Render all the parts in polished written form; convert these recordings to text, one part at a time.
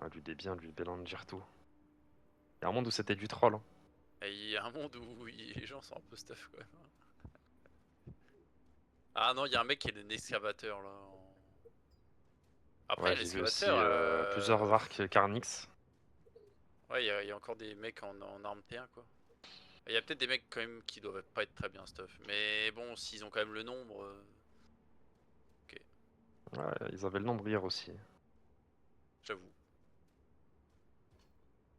Ouais, lui des biens, lui Belandir tout. Il y a un monde où c'était du troll. Hein. Et il y a un monde où les gens sont un peu stuff quand même. Ah non, il y a un mec qui est un excavateur là. Après, Ouais, j'ai vu aussi l'excavateur. plusieurs arcs Carnix. Ouais, il y a encore des mecs en arme T1 quoi. Il y a peut-être des mecs quand même qui doivent pas être très bien stuff. Mais bon, s'ils ont quand même le nombre. Ok, Ouais, ils avaient le nombre hier aussi. j'avoue.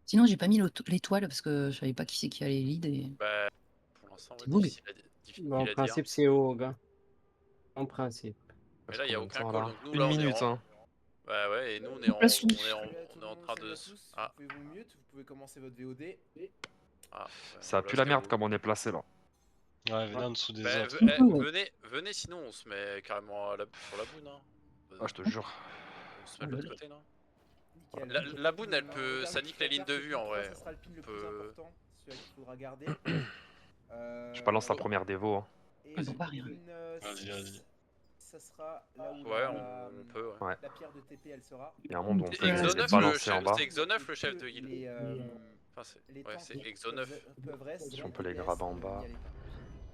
Sinon, j'ai pas mis l'étoile parce que je savais pas qui c'est qui allait lead. Et... Bah, pour l'instant, C'est bug. difficile Bah, en à dire. principe, c'est haut, gars. En principe. Mais là, il y a Combien de aucun temps, call. là Donc nous, Une là, on est minute, en. hein. Bah ouais, et nous, on est On place où on est en train de. Ah, Vous pouvez vous mute, vous pouvez commencer votre VOD. ah. Ça Voilà, pue la c'était merde beau. comme on est placé là. Ouais, venez en dessous des Bah, autres. venez, sinon on se met carrément sur la boune. Hein. Ah, je te jure. On se met de l'autre côté, non? Nickel. La boune, elle peut. Regarde, Ça nique les lignes de vue en vrai. Ça sera le pin le plus peut- important, celui qu'il faudra garder. Je balance la première dévo. Hein. Et Ils ont pas rien. Vas-y, vas-y. Ça sera là où Ouais, la, on peut, ouais. Ouais. la pierre de TP elle sera. Il y a un monde où on C'est peut les Exo 9 balancer en bas. c'est Exo 9 le chef de guilde. Enfin, Les ouais, tanks c'est Exo 9. peuvent rester. Si on peut les grab en bas. Y aller.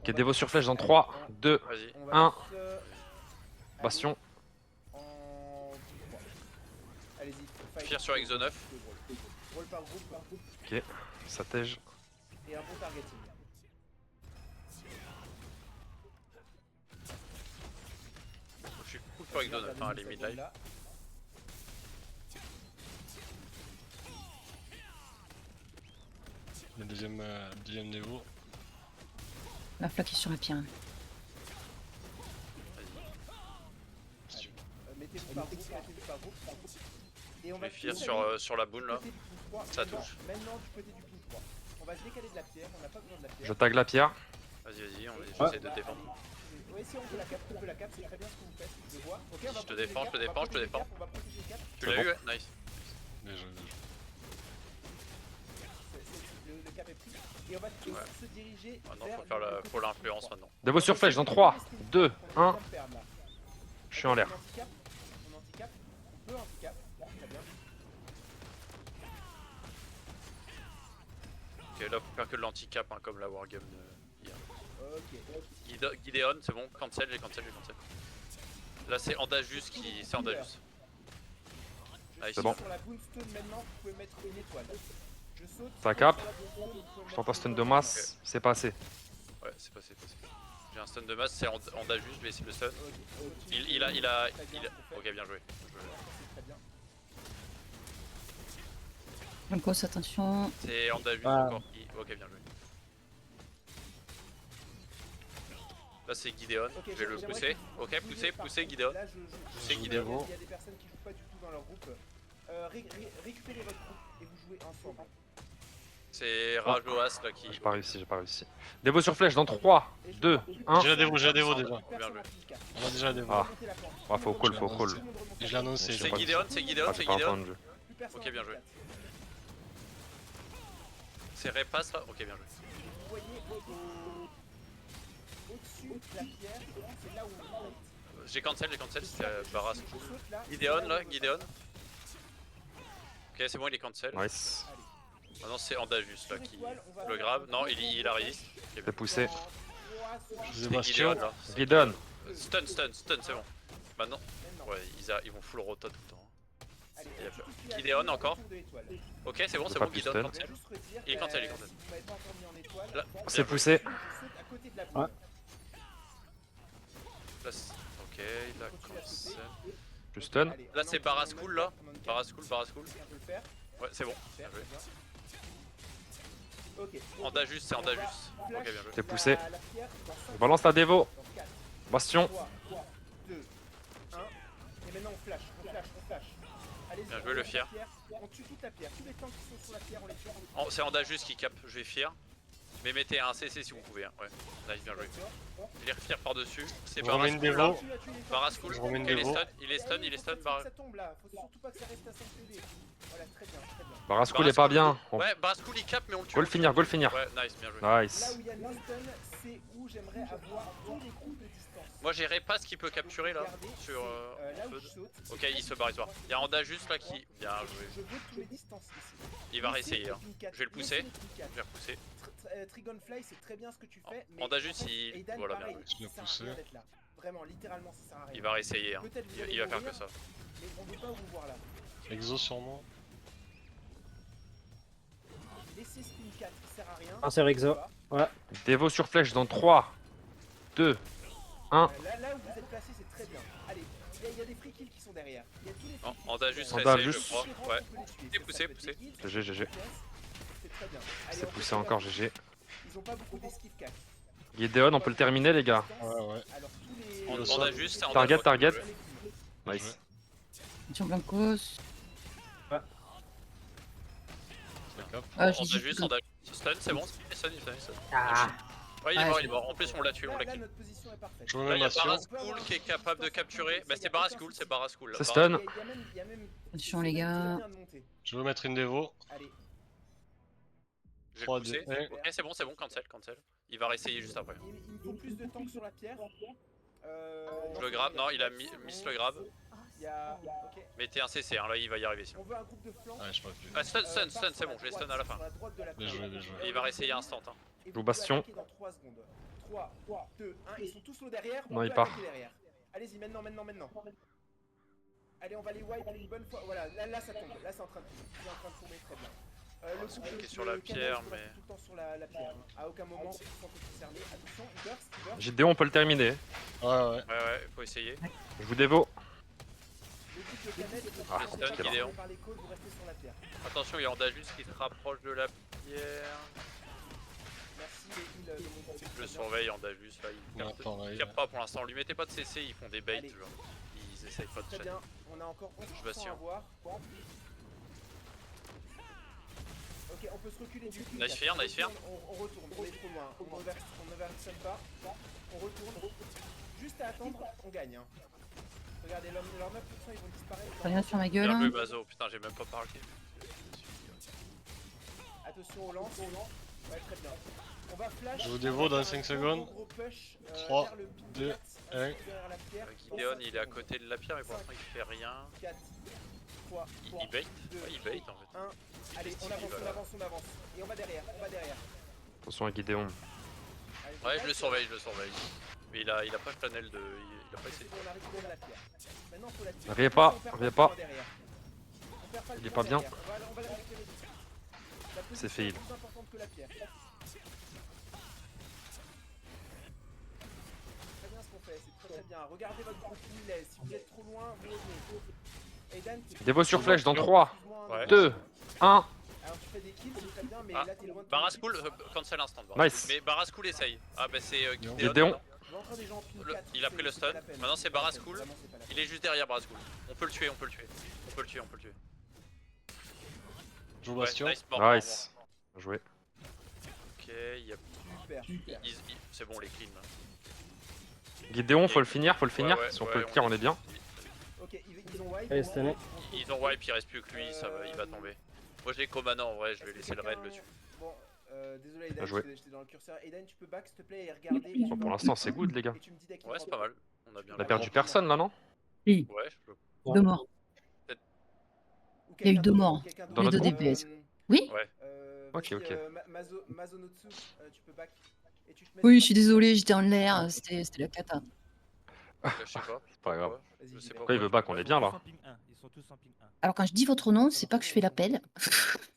Ok, dévo sur flèche dans 3, 2, Vas-y. On va 1. tous, Bastion. aller en 3. Allez-y. fight. Fier sur Exo 9. Roll par groupe, Ok, ça tège. et un bon targeting. Je suis cool sur Exo 9, hein, les mid-life. Là. Le deuxième niveau. La flaque est sur la pierre. Mettez-vous par groupe, par groupe. Et on Je va vais fier tous aller sur la boune du là. côté du pin 3. Ça Maintenant- touche. Maintenant du côté du pin 3. On va se décaler de la pierre, on n'a pas besoin de la pierre. Je tag la pierre. Vas-y, on essaie de défendre. Oui, si on peut la cap, c'est très bien ce que vous faites, je le vois. Ok, on va Je te protéger défends, le je te cap, défends, on va je te protéger le défends. cap, on va protéger le cap. Tu C'est l'as bon. eu, ouais, nice. Bien joué, bien joué. Le cap est pris. Et on va tous Ouais. se diriger Maintenant, vers faut l'influence maintenant. Dévo sur flèche dans 3, 2, 1. Je suis en l'air. On handicap, on peut handicap, très bien. Ok, là, faut faire que de l'anti-cap, hein, comme la wargame hier. Ok. Gideon, c'est bon, cancel, j'ai cancel. Là, c'est Andajus qui. C'est Andajus. Je C'est saute bon. sur la boomstone maintenant, vous pouvez mettre une étoile. Je saute. Ça cap. sur la boomstone, vous pouvez Je mettre tente un une stun de étoile. masse, c'est pas assez. Ouais, c'est passé. J'ai un stun de masse, c'est Andajus, je vais essayer de le stun. Ok, continue. Il a. Très bien, c'est Ok, bien joué. C'est très bien. Blancos, attention. C'est Andajus Ah. encore qui. Ok, bien joué. Là, c'est Gideon, Ok, je vais le j'aimerais pousser. que vous Ok, bougiez par poussez contre. Gideon. Là, Poussez il y Gideon. a des personnes qui jouent pas du tout dans leur groupe. Récupérez votre groupe et vous jouez ensemble. C'est Rajoas là qui. J'ai pas réussi. Dévo sur flèche dans 3, 2, 1. J'ai la dévo déjà. Bien joué. On a déjà la dévo. Ah. Ouais, faut call. Et je l'ai annoncé. Je sais C'est pas. Gideon, Ah, j'ai pas entendu. Ok, bien joué. C'est Repass là. Ok, bien joué. Vous voyez au-dessus de la pierre, c'est là où on est. J'ai cancel, c'était Barras. Je saute là. Gideon là, Gideon. Ok, c'est bon, il est cancel. Nice. Maintenant, c'est Andajus là qui le grave. Non, il a résiste. Ok, Fais pousser. Je vous ai C'était bastion. Gideon là. Guidon. Stun, c'est bon. Maintenant, ouais, ils vont full rota tout le temps. Il y a peur. Gideon encore. Ok, c'est bon, J'ai pas Gideon plus stun. cancel. Il est cancel. Là, C'est bien poussé. Ouais. Là, ok, il a cancel. Je stun. Là, c'est Barascool là. Barascool. Ouais, c'est bon. Bien joué. Andajus, c'est Andajus. Ok, bien joué. C'est poussé. Je balance la dévo. Bastion. 3, 2, 1. Et maintenant on flash. Allez, Bien joué, le fier. On tue toute la pierre. Tous les tanks qui sont sur la pierre, on les tue. C'est Andajus qui cap, je vais fier. Mais mettez un CC si vous pouvez. Hein. Ouais, nice, bien joué. Il est fier par-dessus. C'est Je remets une Barascool là. dévo. Barascool. Je remets une Ok, dévo. il est stun, Barascool. Ça tombe là. Faut surtout pas que ça reste à 5 PV. Voilà, très bien. Barascool est pas bien. Ouais, Barascool il cap, mais on le tue. Go le finir. Ouais, nice, bien joué. Là Nice. où il y a no stun, c'est où j'aimerais avoir tous les coups de distance. Moi j'ai Repas qui peut capturer là. Regardez, Sur c'est, là où Feud. je saute. Ok, il se barre, il se barre. Il y a Anda juste là qui. Bien joué. Je veux tous les distances ici. Il va Laissez réessayer. les Hein. pin 4, Je vais le pousser. laissez les pin 4. Je vais repousser. Trigonfly, c'est très bien ce que tu fais. Mais Anda en juste, fait, il. Aidan, Voilà, pareil, bien. Je l'ai ça sert à poussé. rien d'être là. Vraiment, littéralement, ça sert à rien. Il va réessayer. Hein. Peut-être vous Il allez va faire mourir, que ça. Mais on veut pas vous voir là. Exo sur moi. Laissez Spin 4, il sert à rien. Un sur Exo. Dévo sur flèche dans 3, 2, 1. Là où vous êtes placé, c'est très bien. Allez, il y a des free kills qui sont derrière. Il y a tous les free kills Anda qui juste sont Anda réessaye, je juste. crois. derrière. Ouais. On peut les tuer. Et poussé, Ça peut être poussé. des kills, GG, GG. c'est très bien. Allez, C'est on poussé fait encore, ça. GG. Ils ont pas beaucoup d'esquive cac. Gideon, on peut le terminer, les gars. Ouais, ouais. Alors tous les... Anda juste, c'est Anda. Target, je crois, qui target. peut jouer. Nice. Sur Blancos. Ça cap. Ah, j'ai Anda dit juste, que- Anda. Stun, c'est bon. Il stun, il stun. Ah. Ouais, il est Ouais, mort, c'est- il est mort. En plus, on l'a tué, on l'a Là, kill. notre position est parfaite. Je me Là, mets il y a Bastion. Barascool qui est capable de capturer. Bah, c'est Barascool, c'est Barascool. C'est Bar- stun. Il y a même... Attention, c'est les même gars. très bien de monter. Je veux mettre une Devo. Allez, Je vais 3, le 2, pousser. 1. Ok, c'est bon, cancel, cancel. Il va réessayer juste après. il me faut plus de tanks sur la pierre. Je le grab, non, il a miss le grab. Il y a... Ok. Mettez un CC, hein, là il va y arriver sinon. On veut un groupe de flancs. Ouais, je peux plus. Ah, stun, stun, Part stun, c'est sur bon, la je les droite, stun à la fin. sur la droite de la Bien pierre. joué, bien joué. Et il va réessayer instant. Hein. Et vous Joue pouvez Bastion. attaquer dans 3 secondes. 3, 2, 1, ils sont tous low derrière. Non, on il peut part. attaquer derrière. Allez-y, maintenant. Allez, on va les wipe une bonne fois. Voilà, là ça tombe. Là c'est en train de tomber. C'est en train de tomber très bien. Le c'est groupe bloqué de- sur le la canal, pierre, faut mais- rester tout le temps sur la pierre. À aucun moment, ils sont concernés. Attention, il burst. Gideon, on peut le terminer. Ouais, ouais. Ouais, faut essayer. Je vous dévo. Le groupe de canal, il faut Ah, pas stun, passer Gideon. par les côtes, vous restez sur la pierre. Attention, il y a Andajus qui se rapproche de la pierre. Merci les heals de mon groupe. Je le surveille, Andajus là, il Ouais, pareil. capte pas pour l'instant. Lui mettez pas de CC, ils font des baits Allez. genre. Ils essayent pas de Très chat. bien, on a encore 11% à Bastion. voir. Ok, on peut se reculer du coup. Nice fear, nice fear. On retourne, on est trop loin. On ne verse pas. On retourne. Juste à attendre, on gagne. Hein. Regardez, leurs 9% ils vont disparaître. Rien sur ma gueule. Bien Hein. joué, Bazo. Putain, j'ai même pas parlé. Attention au lance. Ouais, très bien. On va flash. Je vous dévoue dans 5 secondes. Gros push, 3, vers le pin 2, 4, 1. derrière la pierre. Gideon, il est à côté de la pierre, mais pour l'instant, il fait rien. 4, 3, Il bait. Ouais, il bait en fait. 1. Allez, on avance. Et on va derrière. Attention à Gideon. Allez, Ouais, je le surveille. Mais il a pas Chanel de. Il a pas essayé. On a récupéré la pierre. Maintenant, faut la tirer. Riez pas, On perd riez le pas. point derrière. On perd pas le Il est point pas bien. derrière. On va la récupérer. La position C'est fail. est plus importante que la pierre. Très bien ce qu'on fait, c'est très bien. Regardez votre groupe où il est. Si vous êtes trop loin, vous revenez. Aidan, t'es- Dévo sur flèche dans 3, Excuse-moi, Ouais. 2, 1. Alors tu fais des kills, c'est très bien, mais Ah, là t'es loin de ton Barascool, cancel instant. Nice. Mais Barascool essaye. Ah, bah c'est Gideon. Gideon. Je vois encore des gens en pin Le- 4, il a pris le c'est pas stun. la peine. Maintenant, c'est Barascool. Vraiment, c'est pas la peine. Il est juste derrière Barascool. On peut le tuer. Je joue Ouais, Bastion. nice, mort. Nice. Bien joué. Ok, il y a. Super. C'est bon, les clean. Hein. Gideon, faut le finir. Ouais, Si on ouais, peut le on clear, est- on est bien. Ok, ils ont wipe. Allez, cette année. Ils ont wipe, il reste plus que lui, ça va, il va tomber. Moi j'ai Comana en vrai, je vais laisser le raid dessus. Bon, désolé Aidan, Bien joué. j'étais dans le curseur. Aidan, tu peux back s'il te plaît et regarder. et tu Bon, pour me- l'instant, c'est good, les gars. Et tu me dis dès qu'il Ouais, c'est drop. pas mal. On a bien. On a perdu personne là, non? Oui, Ouais, je peux. 2 morts. Ou Il y a eu quelqu'un 2 d'autre, morts. quelqu'un Dans d'autre. notre groupe DPS. Oui. Ouais. Ok, vas-y, ok. Mazonotsu, tu peux back. Et tu te mets Oui, sur je suis la- désolé, j'étais en l'air. C'était la cata. Je sais pas. Pas grave. Pourquoi. Vas-y, Je j'y sais vais. pas. Pourquoi il veut back? On est bien là. Ils sont tous en ping 1. Alors quand je dis votre nom, c'est pas que je fais l'appel.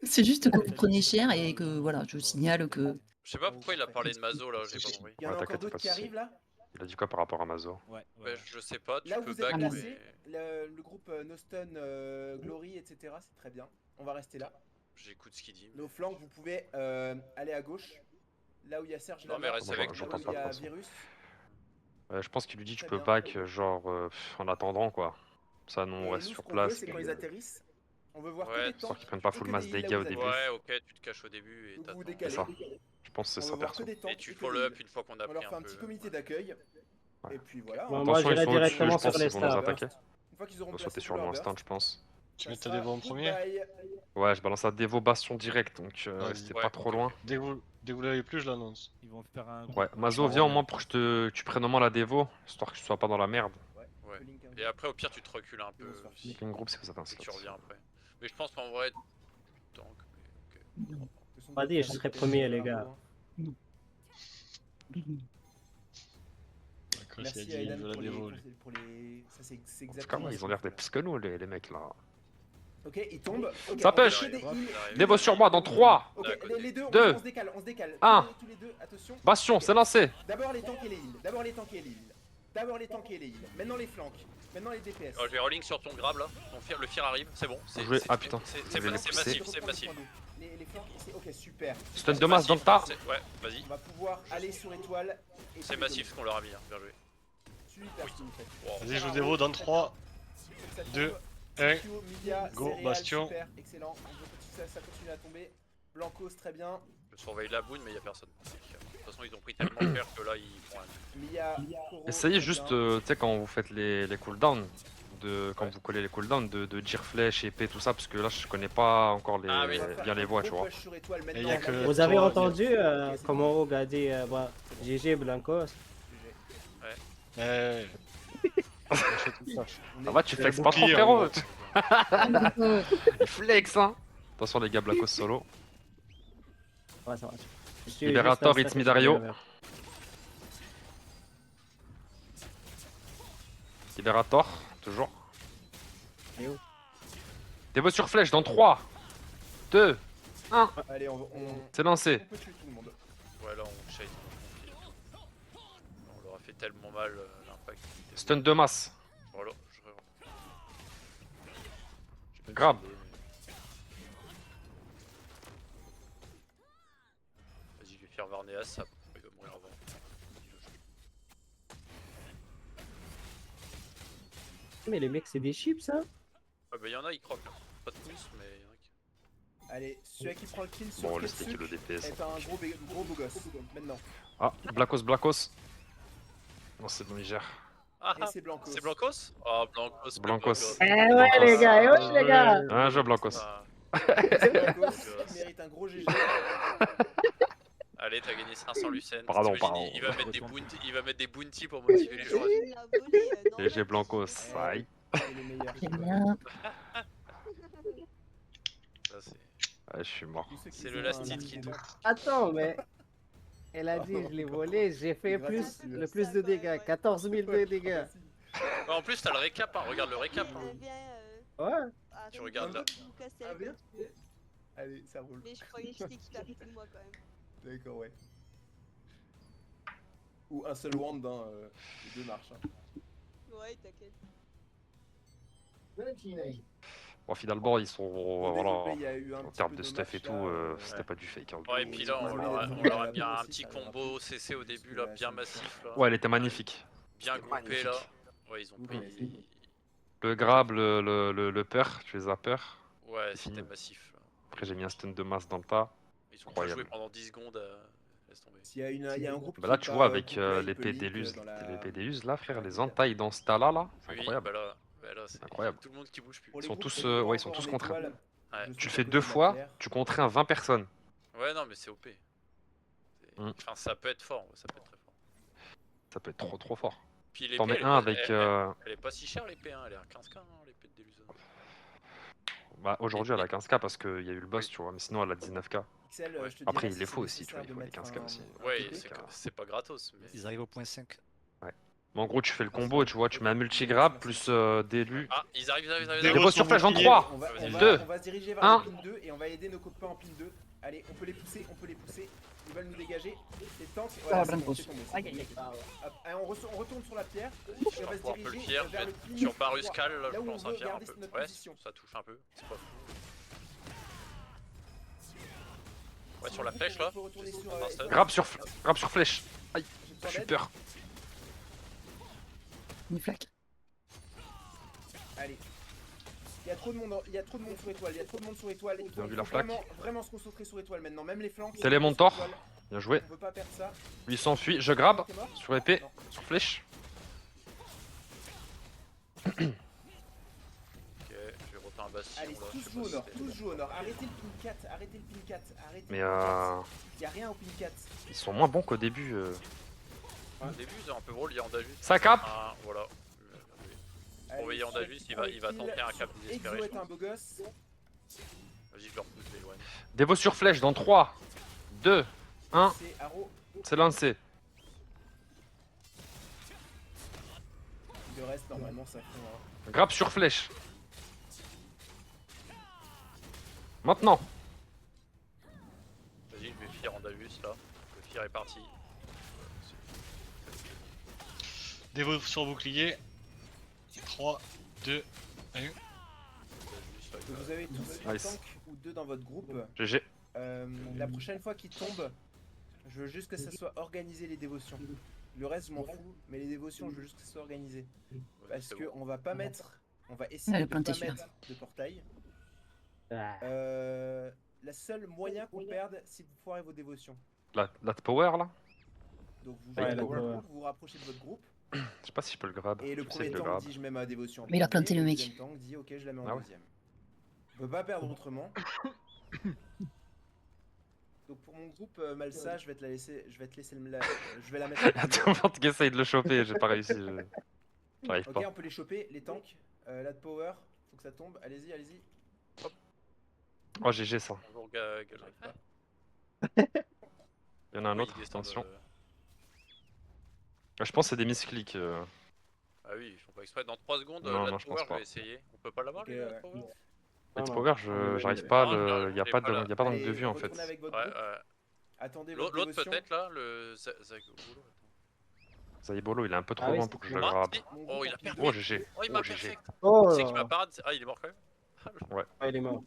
C'est juste que vous prenez cher et que voilà, je signale que. Je sais pas pourquoi il a parlé de Mazo là, j'ai pas compris. Il y en a Ouais, encore t'inquiète, d'autres pas qui de soucis. arrivent là. Il a dit quoi par rapport à Mazo? Ouais, Ouais, je sais pas, tu Là où peux vous êtes back placés, mais le groupe Nostun, Glory, etc. C'est très bien. On va rester là. j'écoute ce qu'il dit. Nos flancs, vous pouvez aller à gauche. Là où il y a Serge. Non, mais reste Moi, avec j'entends nous. Là où pas, il y de a toute façon. Virus. Je pense qu'il lui dit tu Très peux bien. back genre en attendant quoi. Ça nous Et on reste nous, sur ce qu'on veut, place. c'est quand ils atterrissent. On veut voir Ouais, que des Histoire tanks. qu'ils prennent pas que full des mass heals là dégâts où au vous début. êtes. Ouais, ok, tu te caches au début et Donc t'attends. vous C'est décalez. ça. Je pense que On c'est veut ça voir que perso. des tanks Et tu et que follow des up heals. une fois qu'on a On va pris leur fait un un petit peu. comité d'accueil. Ouais. Et puis voilà. Moi, Attention, j'irai ils sont au-dessus, directement je sur pense les qu'ils vont nous stars. attaquer. Une fois qu'ils Ils auront vont placé sauter tout sur nous leur instant burst, je pense. Tu ça mets ta sera Devo en premier. goodbye. Ouais, je balance un Dévo Bastion direct donc Vas-y. c'était Ouais, pas trop ok, loin. ok. Dès que vous Dès que vous l'avez plus, je l'annonce. Ils vont faire un. Ouais, Mazo, viens au moins pour que tu prennes au moins la dévo, histoire que tu sois pas dans la merde. Ouais. je link un Et après, au pire, tu te recules un peu Ils vont se faire si, Link groupe, c'est que ça et que tu t'inspire. reviens après. Mais je pense qu'en vrai, tank, mais ok. Vas-y, je serai premier, les gars. D'accord, Merci s'il à a dit, il Aidan veut la pour les, dévo, lui. pour les... Ça c'est En tout cas, exactement... ouais, ils ont l'air d'être plus que nous, les mecs là. Ok, il tombe. Ok, Ça on pêche. fait des heals. Dévo sur moi dans 3, Ok, les deux, Deux. on se décale, on se décale. Un. Tous les deux, attention. Bastion, Ok. c'est lancé. D'abord les tanks et les heals. D'abord les tanks et les heals. D'abord les tanks et les heals. Maintenant les flanks. Maintenant les DPS. Oh, je vais rolling sur ton grab là. Le fear arrive, c'est bon. Jouer- Ah, putain. C'est Je vais les c'est pousser. massif, c'est massif. Les flanks, c'est ok, super. Stun de masse dans le tas. Ouais, vas-y. On va pouvoir aller sur étoile. et C'est tuer massif ce qu'on leur a mis, hein. Bien joué. Super ce que vous faites. Wow. Vas-y, je vous dévo dans 3, Faut que ça tombe. 2, 1. Tokyo, Milia, Go, Céréales, Bastion. Super, excellent. Ça continue à tomber. Blancos, très bien. Je surveille la boune, mais y'a personne. De toute façon, ils ont pris tellement cher que là, ils font un. Mia, Koro, Essayez très juste, bien. tu sais, quand vous faites les cooldowns, quand vous collez les cooldowns, de dire flèche, épée, tout ça, parce que là je connais pas encore Ah oui. On va faire bien les un voix, gros tu vois. push sur étoile Et y a maintenant. que- Vous avez toi, entendu Ok, c'est comment Rogue a dit GG Blancos? Eh, On Ah est- bah tu flexes pas trop, bouclier, frérot. en Il flex, hein. Attention les gars, Blackos solo. Ouais, ça va. Je suis Liberator, juste un It's Midario. stack. Liberator, toujours. Et où? Dévo sur flèche dans 3, 2, Allez, on c'est lancé. peut tuer tout le monde. Ouais, là, on shade. On leur a fait tellement mal l'impact. Stun de masse. Voilà, Grab. Vas-y, je vais faire Varneas, ça il va mourir avant. Mais les mecs, c'est des chips, ça? Ouais, bah y'en a, ils croquent. Là. Pas de plus, mais y'en a qui. Allez, celui qui prend le kill sur Bon, le Ketsuke stick et le DPS. est un gros beau gosse. Maintenant. Ah, Blackos. Non, c'est bon, il gère. Ah, Et c'est Blancos. c'est Blancos? Ah, Blancos. Blancos. Eh ouais, les gars, eh ouais, les gars! Un jeu Blancos. Ah. C'est Blancos, il mérite un gros GG. Allez, t'as gagné 500 Lucen. Pardon, T'imagines, pardon. Il va mettre des bounties pour motiver les gens. GG Blancos. Aïe. Il est meilleur. Très bien. Ça, c'est- Ouais, je suis mort. Tous ceux qui C'est ont le un last hit link qui en touche. bas. Attends, mais. Elle a dit, je l'ai volé, j'ai fait Gratis, plus, le le plus de dégâts, 14 000 de dégâts. Bah, en plus, t'as le récap, hein. Regarde le récap. Hein. Ouais. Tu regardes là. Ah, bien. Allez, ça roule. Mais je croyais que j'étais qui tapait tout de moi quand même. D'accord, ouais. Ou un seul wand, hein, les deux marches. Hein. Ouais, t'inquiète. Bon, finalement, ils sont. Voilà. Il y a eu un En petit termes peu de de stuff et match, tout, là, c'était pas du fake. Hein. Ouais, et puis là, on leur a mis un petit combo CC au début, là, bien massif. Là. Ouais, elle était magnifique. Bien C'était groupé, là. magnifique. Ouais, ils ont pris. Le grab, le peur, tu les as peur. Ouais, C'est c'était fini. massif. Là. Après, j'ai mis un stun de masse dans le tas. Ils ont pas Incroyable. joué pendant 10 secondes. Laisse tomber. S'il y a, il y a un groupe Bah là, qui tu est vois, pas, avec complet, il l'épée peut d'Éluse, link dans la- l'épée d'Éluse, là, frère, les entailles dans ce tas-là, là, c'est Oui, incroyable. bah là c'est Incroyable. tout le monde qui bouge plus. Pour les Ils sont groupes tous, qui sont ouais, pas ils sont encore tous en contre. étoile, Ouais. je Tu suis le à fais côté deux de la fois, pierre. tu contrains 20 personnes. Ouais, non, mais c'est OP. Mm. Enfin, ça peut être fort, ça peut être très fort. Ça peut être trop fort. Puis l'épée, T'en mets elle est un pas- avec. elle est pas si chère l'épée, hein. Elle est à 15k, hein, l'épée de Delusion. Bah, aujourd'hui, elle a 15k parce qu'il y a eu le boss, tu vois, mais sinon, elle a 19k. XL, Ouais. je te Après, dirais il les si faut c'est aussi, tu vois, il nécessaire faut de les mettre 15K un- aussi. un Ouais, TP. c'est pas gratos, mais. Ils arrivent au point 5. Mais en gros, tu fais le combo, tu vois, tu mets un multigrab plus d'élu. Ah, ils arrivent. Dévo sur flèche en 3, On va, Vas-y, deux, on va se diriger vers un. le pin 2 et on va aider nos copains en pin 2. Allez, on peut les pousser, Ils veulent nous dégager. Les tanks, voilà, c'est bon, Blancos. c'est tombé, c'est Aïe, tombé. aïe, aïe. Hop, allez, on retourne sur la pierre et On on va va se pouvoir peu le diriger fier. vers le pin Sur 3. Baruscal, là, Là je où on pense un veut fier un garder peu. notre Ouais, position. ça touche un peu. C'est pas fou. Ouais, sur la flèche là. On peut retourner sur, Un stun. Grab sur flèche. Aïe, J'ai je besoin suis d'aide. peur. Une flaque. Allez. Il y a trop de monde, sur étoile, Il faut, Bien vu il la faut flaque. vraiment se concentrer sur étoile maintenant, même les flancs. Télé mon tort. Étoile, Bien joué. On peut pas perdre ça. Lui s'enfuit, je grab T'es mort sur épée, Non. sur flèche. Ok, je vais repeindre un bastion Allez, là. je tous sais jouent pas au nord, si tous jouent au nord. Arrêtez le pin 4, arrêtez le pin 4, arrêtez Mais le pin 4. Y a rien au pin 4. ils sont moins bons qu'au début. Au début, ils ont un peu gros, il y a Andajus. Ça cap. Ah, voilà. Allez, Surveiller Andajus, il va tenter un cap désespéré. Exo je est un pense. beau gosse. Vas-y, je le repousse, je l'éloigne. Dévo sur flèche dans 3, 2, 1. C'est Haro. C'est lancé. Le reste, normalement, ça fond. Hein. Grappe sur flèche. Maintenant. Vas-y, je vais fier Andajus là. Le fier est parti. Dévo sur bouclier. 3, 2, 1. Andajus, là, il va- Vous avez tous un Nice. tank ou deux dans votre groupe. GG. La prochaine fois qu'il tombe, je veux juste que ça soit organisé les dévotions. Le reste, je m'en fous, mais les dévotions, je veux juste que ça soit organisé. Parce c'est que bon. on va pas mettre, on va essayer Elle est de pas plantée, celui-là. mettre de portail. Ah. La seule moyen qu'on perde, c'est de foirer vos dévotions. La power là. Donc vous Ouais, jouez la votre power. groupe, vous vous rapprochez de votre groupe, Je sais pas si je peux le grab. et le Je sais premier que le tank grab. dit je mets ma dévotion en Mais il a premier, planté le mec. deuxième tank dit ok je la mets en Ah ouais. deuxième. On peut pas perdre autrement. Donc pour mon groupe Malsa, je vais te la laisser, je vais te laisser je vais la mettre. en Tout premier. le monde qui essaye de le choper, j'ai pas réussi. J'arrive Ok, pas. on peut les choper, les tanks. La de power, faut que ça tombe. Allez-y, allez-y. Oh GG ça. Bonjour, gars, j'arrive pas. Il y en a un Oui, autre, ils descendent, attention. Je pense que c'est des misclics. Ah oui, ils font pas exprès. Dans 3 secondes, Non, la non, de je pense power, je pas. vais essayer. On peut pas l'avoir, Ok, lui, la de ouais. power Let's Non, Power, non. j'arrive pas, Non, il y a j'ai pas pas la- d'angle Allez, de vue en fait. retournez avec votre Ouais, groupe. Attendez votre L'autre dévotion. peut-être là, le Zagolo. Zaibolo, il est un peu trop Ah oui, loin pour que je le Ah, grab. si. Mon Oh, groupe il a en perfect. Oh GG. Oh, il m'a Oh GG. perfect. Oh, Tu sais qu'il m'a parade. Ah, il est mort quand même. ah, il est mort.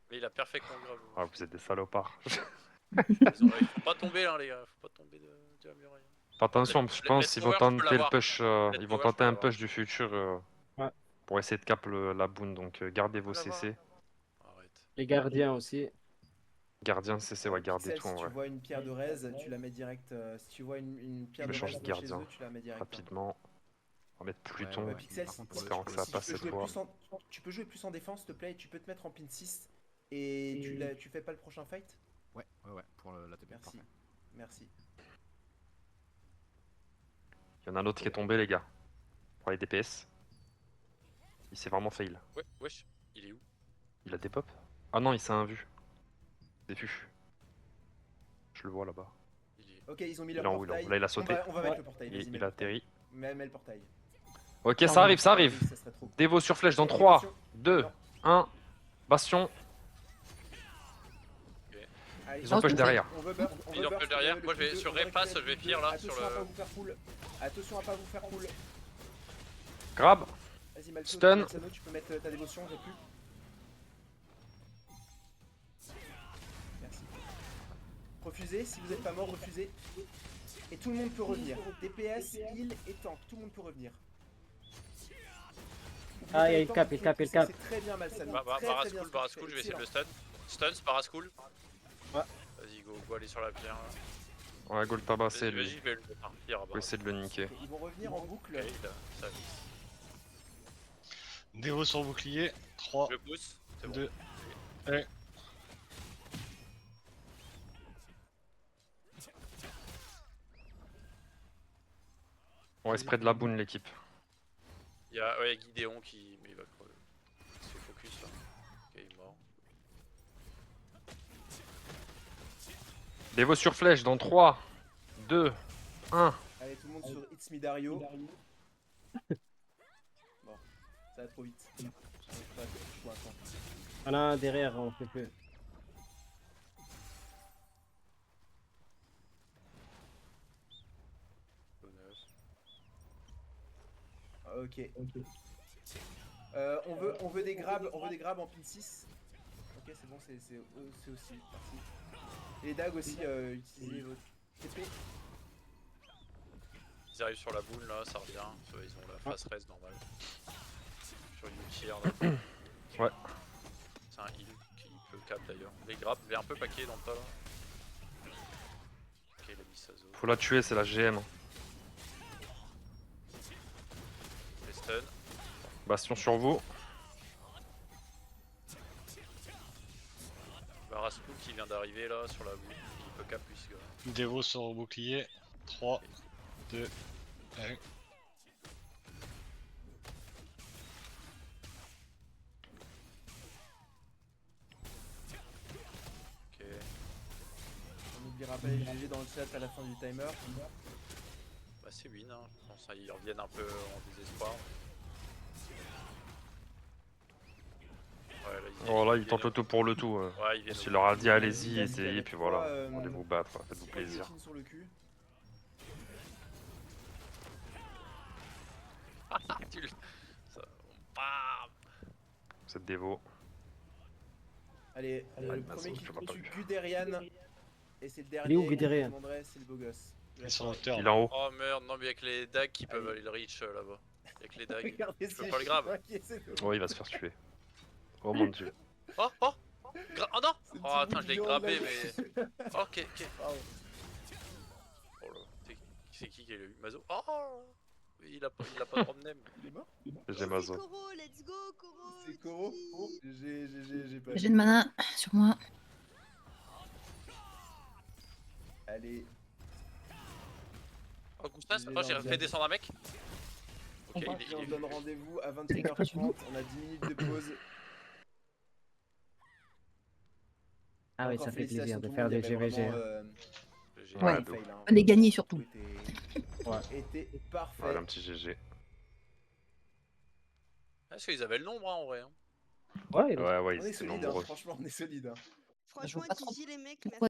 Mais il a perfect mon grave. Ah, vous êtes des salopards. Il faut pas tomber là, les gars. Faut pas tomber de la muraille. Fais attention, je pense Let's qu'ils vont Power, je peux tenter le l'avoir. push, Let's ils vont Power, je tenter peux un l'avoir. push du futur Ouais. pour essayer de cap la boon. Donc gardez vos Je peux l'avoir. CC. Arrête. Les gardiens aussi. Gardien CC, ouais, gardez Pixel, tout si en tu vrai. vois une pierre de raise, tu la mets direct. Si tu vois une pierre Je de vais raise changer de chez gardien. eux, tu la mets direct. Rapidement. On va mettre Pluton. Ouais, Pixel, Par si, contre, si espérant tu, que ça si passe tu peux cette jouer fois. tu peux jouer plus en défense, s'il te plaît, et tu peux te mettre en pin 6 et tu fais pas le prochain fight. Ouais, pour la TP. Merci. Parfait. Merci. Il y en a un autre qui est tombé, les gars. Pour les DPS. Il s'est vraiment fail. Ouais, wesh. Il est où? Il a des pop. Ah non, il s'est un vu. Des fûts. Je le vois là-bas. Il est. Ok, ils ont mis Il est leur en haut, portail. là il a sauté. On va mettre le portail. Vas-y, mets Il le a portail. atterri. Mets le portail. Ok, ça arrive, ça arrive. Oui, ça serait trop cool. Dévo sur flèche dans 3, 2, 1. Bastion. Allez, Ils ont push derrière. On veut burst, on Ils veut ont burst, push derrière. on veut Moi, le je vais coup sur deux, on Repass, récupère je vais le fier coup là deux. sur Attention à le. pas vous faire pull. Attention à pas vous faire pull. Grab. Vas-y, Malso, Stun. Malsano, tu peux mettre ta dévotion, j'ai plus. Merci. Refusez, si vous êtes pas mort, refusez. Et tout le monde peut revenir. DPS, heal et tank, tout le monde peut revenir. Ah, il y a le cap, il cap, il cap. C'est très bien, Malsano. Bah, Très, très bien Barascool, ce que tu Barascool, fais, je vais essayer de le excellent. stun. Stun, Barascool. Ouais. Vas-y, go aller sur la pierre. là. Ouais, go le tabasser Vas-y, lui. je vais le faire pierre à Faut essayer de le niquer. Ils vont revenir en boucle. Ok, il a- ça vise. Dévo sur bouclier. 3, Je pousse. C'est bon. 2, 1. On reste près de la boon l'équipe. Il y a ouais, Guidéon qui. Mais il va crever. Il se fait focus là. Ok, il est mort. Dévo sur flèche dans 3, 2, 1. Allez, tout le monde sur It's Me Dario. Bon, ça va trop vite. Je vois un temps. On a un derrière, on fait plus. Ok. On veut des grabs en pin 6. Ok, c'est bon, c'est aussi parti. Et les dagues aussi, utilisez votre TP. Ils arrivent sur la boule là, ça revient. Ils ont la face res normale. Sur Yuchir là. Ouais. C'est un heal qui peut cap d'ailleurs. Les grappes, il est un peu paqué dans le tas là. Ok, il a mis sa zone. Faut la tuer, c'est la GM. Les stun. Bastion sur vous. qui vient d'arriver là sur la boue. Il peut cap lui ce gars. Devo sur le bouclier. 3, 2, 1. Ok. On n'oubliera pas les GG dans le chat à la fin du timer. Bah c'est win, hein. Je pense qu'ils reviennent un peu en désespoir. Ouais, là, Oh là, ils viennent tentent au- le tout pour le tout. Ouais, ils viennent Il au- leur a dit allez-y, Ils viennent essayez, avec puis voilà. trois, Allez vous battre, faites-vous plaisir. Guillotine sur le cul. Tu le- ça- Bam. Cette dévo. Allez, Ouais, le bah, premier ça, qui je l'ai pas tue vu. Guderian. Et c'est le Il est dernier où, que je Guderian? demanderai, c'est le beau gosse. Ils sont en turn. Il est en haut. Oh merde, non mais avec les dagues qui peuvent Allez. aller le reach là-bas. Avec les dagues. Regardez Je peux ces pas le grave. chiens qui essaient de- Oh, il va se faire tuer. Oh mon dieu. Oh oh Oh non C'est le Oh petit attends, bout je l'ai de grabé viande, mais... là. Ok, ok. Pardon. Oh là, c'est qui l'a eu Mazo. Oh il a pas de problème. Il est mort? J'ai Oh, c'est Mazo. Koro, let's go Koro. C'est Koro? GG. J'ai pas J'ai vu. de mana sur moi. Allez, Oh Gustas, GG oh dans j'ai le fait diable. descendre un mec. Ok, et on il est... donne rendez-vous à 21h30. On a 10 minutes de pause. Ah oui, Encore ça fait plaisir félicitations de tout le faire monde, il des y avait GVG. vraiment, GG. Ouais, pas de de fail, hein. Les gagner surtout. Tout était parfait. Voilà un petit GG. Est-ce qu'ils avaient le nombre hein, en vrai hein. Ouais, Ouais, ouais, On ils est étaient solide, hein. nombreux. Franchement, on est solide. Hein. Franchement, pas trop GG les mecs, pourquoi